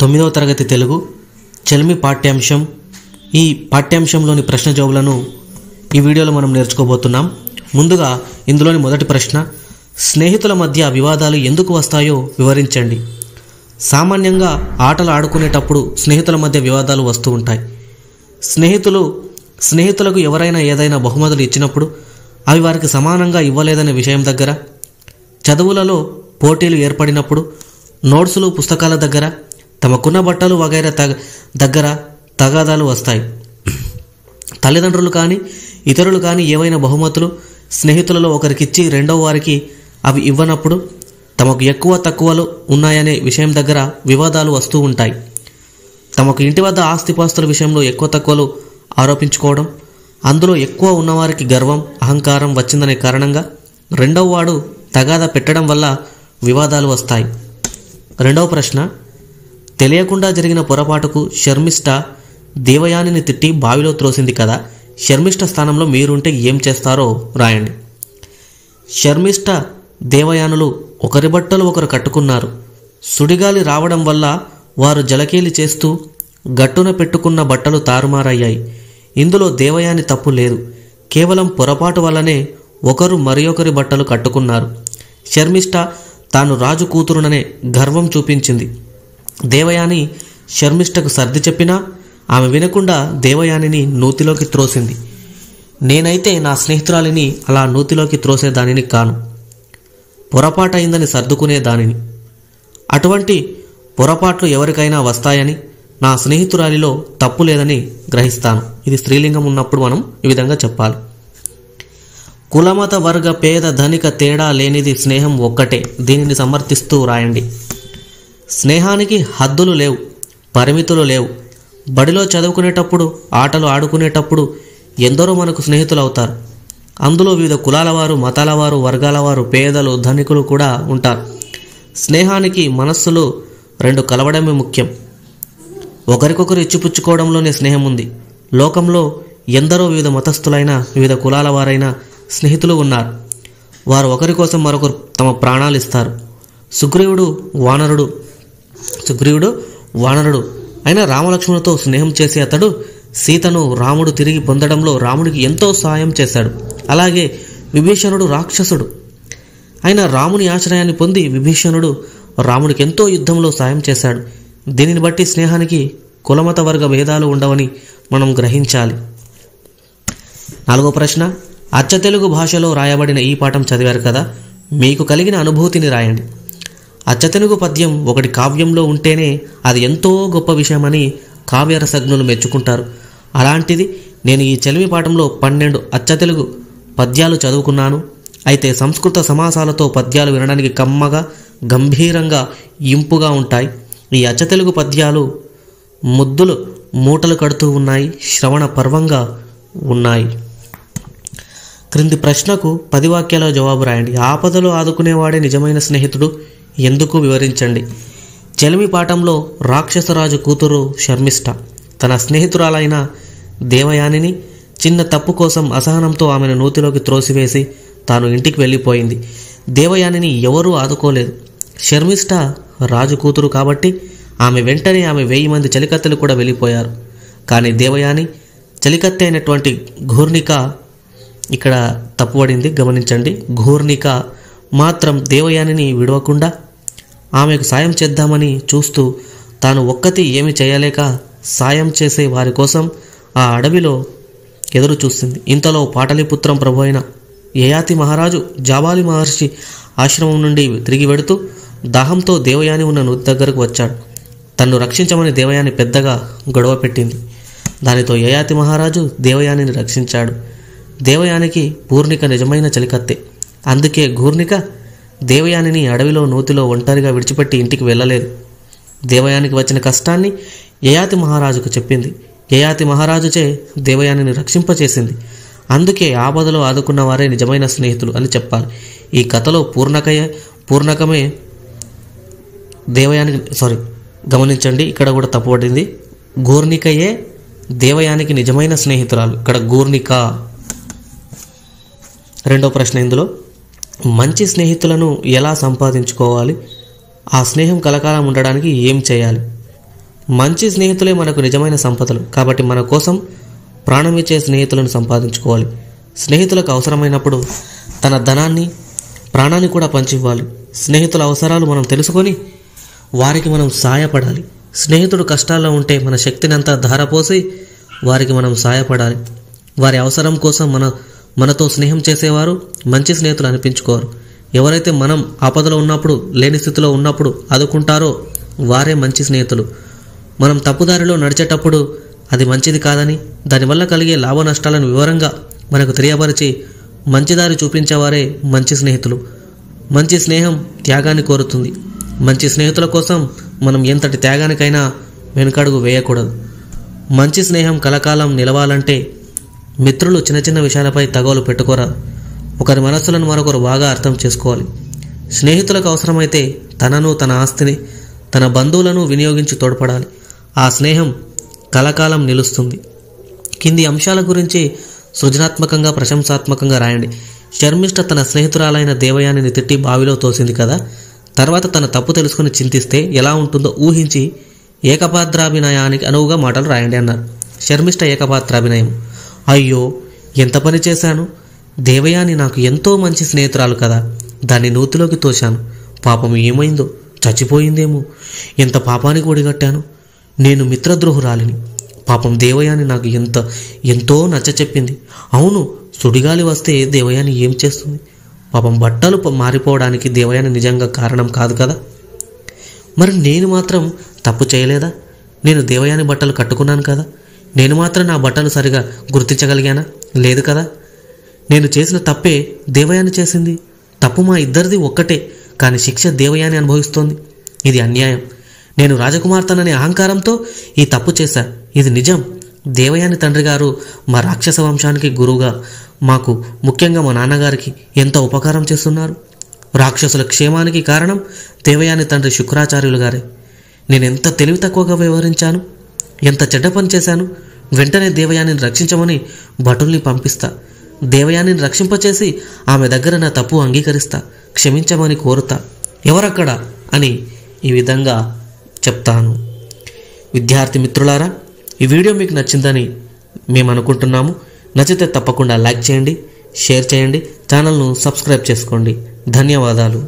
9వ తరగతి తెలుగు చెల్మి పాఠ్యాంశం. ఈ పాఠ్యాంశంలోని ప్రశ్న జవాబులను ఈ వీడియోలో మనం నేర్చుకోబోతున్నాం. ముందుగా ఇందులోని మొదటి ప్రశ్న, స్నేహితుల మధ్య వివాదాలు ఎందుకు వస్తాయో వివరించండి. సామాన్యంగా ఆటలు ఆడుకునేటప్పుడు స్నేహితుల మధ్య వివాదాలు వస్తూ ఉంటాయి. స్నేహితులకు ఎవరైనా ఏదైనా బహుమతులు ఇచ్చినప్పుడు అవి వారికి సమానంగా ఇవ్వలేదనే విషయం దగ్గర, చదువులలో పోటీలు ఏర్పడినప్పుడు, నోట్సులు పుస్తకాల దగ్గర, తమకున్న బట్టలు వగైరా దగ్గర తగాదాలు వస్తాయి. తల్లిదండ్రులు కానీ ఇతరులు కానీ ఏవైనా బహుమతులు స్నేహితులలో ఒకరికిచ్చి రెండవ వారికి అవి ఇవ్వనప్పుడు తమకు ఎక్కువ తక్కువలు ఉన్నాయనే విషయం దగ్గర వివాదాలు వస్తూ ఉంటాయి. తమకు ఇంటి వద్ద ఆస్తిపాస్తుల విషయంలో ఎక్కువ తక్కువలు ఆరోపించుకోవడం, అందులో ఎక్కువ ఉన్నవారికి గర్వం అహంకారం వచ్చిందనే కారణంగా రెండవ వాడు తగాదా పెట్టడం వల్ల వివాదాలు వస్తాయి. రెండవ ప్రశ్న, తెలియకుండా జరిగిన పొరపాటుకు శర్మిష్ఠ దేవయానిని తిట్టి బావిలో త్రోసింది కదా, శర్మిష్ఠ స్థానంలో మీరుంటే ఏం చేస్తారో రాయండి. శర్మిష్ఠ దేవయానులు ఒకరి బట్టలు ఒకరు కట్టుకున్నారు. సుడిగాలి రావడం వల్ల వారు జలకేలి చేస్తూ గట్టున పెట్టుకున్న బట్టలు తారుమారయ్యాయి. ఇందులో దేవయాని తప్పు లేదు. కేవలం పొరపాటు వల్లనే ఒకరు మరియొకరి బట్టలు కట్టుకున్నారు. శర్మిష్ఠ తాను రాజు కూతురుననే గర్వం చూపించింది. దేవయాని శర్మిష్ఠకు సర్ది చెప్పినా ఆమె వినకుండా దేవయానిని నూతిలోకి త్రోసింది. నేనైతే నా స్నేహితురాలిని అలా నూతిలోకి త్రోసేదానిని కాను, పొరపాటైందని సర్దుకునే దానిని. అటువంటి పొరపాట్లు ఎవరికైనా వస్తాయని, నా స్నేహితురాలిలో తప్పు లేదని గ్రహిస్తాను. ఇది స్త్రీలింగం ఉన్నప్పుడు మనం ఈ విధంగా చెప్పాలి. కులమత వర్గ పేద ధనిక తేడా లేనిది స్నేహం ఒక్కటే. దీనిని సమర్థిస్తూ రాయండి. స్నేహానికి హద్దులు లేవు, పరిమితులు లేవు. బడిలో చదువుకునేటప్పుడు, ఆటలు ఆడుకునేటప్పుడు ఎందరో మనకు స్నేహితులు అవుతారు. అందులో వివిధ కులాల వారు, మతాల వారు, వర్గాల వారు, పేదలు, ధనికులు కూడా ఉంటారు. స్నేహానికి మనస్సులు రెండు కలవడమే ముఖ్యం. ఒకరికొకరు ఇచ్చిపుచ్చుకోవడంలోనే స్నేహం ఉంది. లోకంలో ఎందరో వివిధ మతస్థులైన, వివిధ కులాల వారైన స్నేహితులు ఉన్నారు. వారు ఒకరి కోసం మరొకరు తమ ప్రాణాలు ఇస్తారు. సుగ్రీవుడు వానరుడు అయిన రామలక్ష్మణులతో స్నేహం చేసి అతడు సీతను రాముడు తిరిగి పొందడంలో రాముడికి ఎంతో సహాయం చేశాడు. అలాగే విభీషణుడు రాక్షసుడు అయిన రాముని ఆశ్రయాన్ని పొంది విభీషణుడు రాముడికి ఎంతో యుద్ధంలో సాయం చేశాడు. దీనిని బట్టి స్నేహానికి కులమత వర్గ భేదాలు ఉండవని మనం గ్రహించాలి. 4వ ప్రశ్న, అచ్చ తెలుగు భాషలో రాయబడిన ఈ పాఠం చదివారు కదా, మీకు కలిగిన అనుభూతిని రాయండి. అచ్చతెలుగు పద్యం ఒకటి కావ్యంలో ఉంటేనే అది ఎంతో గొప్ప విషయమని కావ్యరసజ్ఞులు మెచ్చుకుంటారు. అలాంటిది నేను ఈ చెలిమి పాఠంలో 12 అచ్చతెలుగు పద్యాలు చదువుకున్నాను. అయితే సంస్కృత సమాసాలతో పద్యాలు వినడానికి కమ్మగా, గంభీరంగా, ఇంపుగా ఉంటాయి. ఈ అచ్చతెలుగు పద్యాలు ముద్దులు మూటలు కడుతూ ఉన్నాయి, శ్రవణ పర్వంగా ఉన్నాయి. క్రింది ప్రశ్నకు 10 వాక్యాల జవాబు రాయండి. ఆపదలో ఆదుకునేవాడే నిజమైన స్నేహితుడు, ఎందుకు వివరించండి. చెలిమి పాఠంలో రాక్షసరాజు కూతురు శర్మిష్ఠ తన స్నేహితురాలైన దేవయానిని చిన్న తప్పు కోసం అసహనంతో ఆమెను నూతిలోకి త్రోసివేసి తాను ఇంటికి వెళ్ళిపోయింది. దేవయానిని ఎవరూ ఆదుకోలేదు. శర్మిష్ఠ రాజు కూతురు కాబట్టి ఆమె వెంటనే 1000 మంది చలికత్తెలు కూడా వెళ్ళిపోయారు. కానీ దేవయాని చలికత్తె అయినటువంటి ఘూర్ణిక, ఇక్కడ తప్పుపడింది గమనించండి, ఘూర్ణిక మాత్రం దేవయానిని విడవకుండా ఆమెకు సాయం చేద్దామని చూస్తూ తాను ఒక్కతి ఏమి చేయలేక సాయం చేసే వారి కోసం ఆ అడవిలో ఎదురు చూస్తుంది. ఇంతలో పాటలీపుత్రం ప్రభు అయిన యయాతి మహారాజు జాబాలి మహర్షి ఆశ్రమం నుండి తిరిగి వెడుతూ దాహంతో దేవయాని ఉన్న నూతి దగ్గరకు వచ్చాడు. తన్ను రక్షించమని దేవయాని పెద్దగా గొడవ పెట్టింది. దానితో యయాతి మహారాజు దేవయానిని రక్షించాడు. దేవయానికి పూర్ణిక నిజమైన చలికత్తె. అందుకే ఘూర్ణిక దేవయానిని అడవిలో నూతిలో ఒంటరిగా విడిచిపెట్టి ఇంటికి వెళ్ళలేదు. దేవయానికి వచ్చిన కష్టాన్ని యయాతి మహారాజుకు చెప్పింది. యయాతి మహారాజుచే దేవయానిని రక్షింపచేసింది. అందుకే ఆపదలో ఆదుకున్న వారే నిజమైన స్నేహితులు అని చెప్పాలి. ఈ కథలో పూర్ణకమే దేవయానికి గమనించండి, ఇక్కడ కూడా తప్పుపడింది. ఘూర్ణికయే దేవయానికి నిజమైన స్నేహితురాలు, ఇక్కడ ఘూర్ణిక. 2వ ప్రశ్న, ఇందులో మంచి స్నేహితులను ఎలా సంపాదించుకోవాలి, ఆ స్నేహం కలకాలం ఉండడానికి ఏం చేయాలి? మంచి స్నేహితులే మనకు నిజమైన సంపదలు. కాబట్టి మన కోసం ప్రాణం ఇచ్చే స్నేహితులను సంపాదించుకోవాలి. స్నేహితులకు అవసరమైనప్పుడు తన ధనాన్ని, ప్రాణాన్ని కూడా పంచివ్వాలి. స్నేహితుల అవసరాలు మనం తెలుసుకొని వారికి మనం సాయపడాలి. స్నేహితుడు కష్టాల్లో ఉంటే మన శక్తిని అంతా ధారపోసి వారికి మనం సాయపడాలి. వారి అవసరం కోసం మనతో స్నేహం చేసేవారు మంచి స్నేహితులు అనిపించుకోరు. ఎవరైతే మనం ఆపదలో ఉన్నప్పుడు, లేని స్థితిలో ఉన్నప్పుడు ఆదుకుంటారో వారే మంచి స్నేహితులు. మనం తప్పుదారిలో నడిచేటప్పుడు అది మంచిది కాదని, దానివల్ల కలిగే లాభ నష్టాలను వివరంగా మనకు తెలియపరిచి మంచి దారి చూపించేవారే మంచి స్నేహితులు. మంచి స్నేహం త్యాగాన్ని కోరుతుంది. మంచి స్నేహితుల కోసం మనం ఎంతటి త్యాగానికైనా వెనుకడుగు వేయకూడదు. మంచి స్నేహం కలకాలం నిలవాలంటే మిత్రులు చిన్న చిన్న విషయాలపై తగవలు పెట్టుకోరా. ఒకరి మనస్సులను మరొకరు బాగా అర్థం చేసుకోవాలి. స్నేహితులకు అవసరమైతే తనను, తన ఆస్తిని, తన బంధువులను వినియోగించి తోడ్పడాలి. ఆ స్నేహం కలకాలం నిలుస్తుంది. కింది అంశాల గురించి సృజనాత్మకంగా, ప్రశంసాత్మకంగా రాయండి. శర్మిష్ఠ తన స్నేహితురాలైన దేవయానిని తిట్టి బావిలో తోసింది కదా. తర్వాత తన తప్పు తెలుసుకుని చింతిస్తే ఎలా ఉంటుందో ఊహించి ఏకపాత్రాభినయానికి అనువుగా మాటలు రాయండి అన్నారు. శర్మిష్ఠ ఏకపాత్రాభినయం. అయ్యో, ఎంత పని చేశాను! దేవయాని నాకు ఎంతో మంచి స్నేహితురాలు కదా, దాన్ని నూతిలోకి తోశాను. పాపం ఏమైందో, చచ్చిపోయిందేమో. ఎంత పాపానికి ఒడిగట్టాను. నేను మిత్రద్రోహురాలిని. పాపం దేవయాని నాకు ఎంతో నచ్చ చెప్పింది. అవును, సుడిగాలి వస్తే దేవయాని ఏం చేస్తుంది? పాపం బట్టలు మారిపోవడానికి దేవయాని నిజంగా కారణం కాదు కదా. మరి నేను మాత్రం తప్పు చేయలేదా? నేను దేవయాని బట్టలు కట్టుకున్నాను కదా. నేను మాత్రం నా బట్టలు సరిగా గుర్తించగలిగానా? లేదు కదా. నేను చేసిన తప్పే దేవయాని చేసింది. తప్పు మా ఇద్దరిది ఒక్కటే, కానీ శిక్ష దేవయాని అనుభవిస్తోంది. ఇది అన్యాయం. నేను రాజకుమార్తెననే అహంకారంతో ఈ తప్పు చేశా. ఇది నిజం. దేవయాని తండ్రి గారు మా రాక్షస వంశానికి గురువుగా, మాకు ముఖ్యంగా మా నాన్నగారికి ఎంత ఉపకారం చేస్తున్నారు. రాక్షసుల క్షేమానికి కారణం దేవయాని తండ్రి శుక్రాచార్యులు గారే. నేనెంత తెలివి తక్కువగా వ్యవహరించాను, ఎంత చెడ్డ పని చేశాను. వెంటనే దేవయానిని రక్షించమని భటుల్ని పంపిస్తా. దేవయానిని రక్షింపచేసి ఆమె దగ్గర నా తప్పు అంగీకరిస్తా. క్షమించమని కోరుతా. ఎవరక్కడ అని ఈ విధంగా చెప్తాను. విద్యార్థి మిత్రులారా, ఈ వీడియో మీకు నచ్చిందని మేము అనుకుంటున్నాము. నచ్చితే తప్పకుండా లైక్ చేయండి, షేర్ చేయండి, ఛానల్ను సబ్స్క్రైబ్ చేసుకోండి. ధన్యవాదాలు.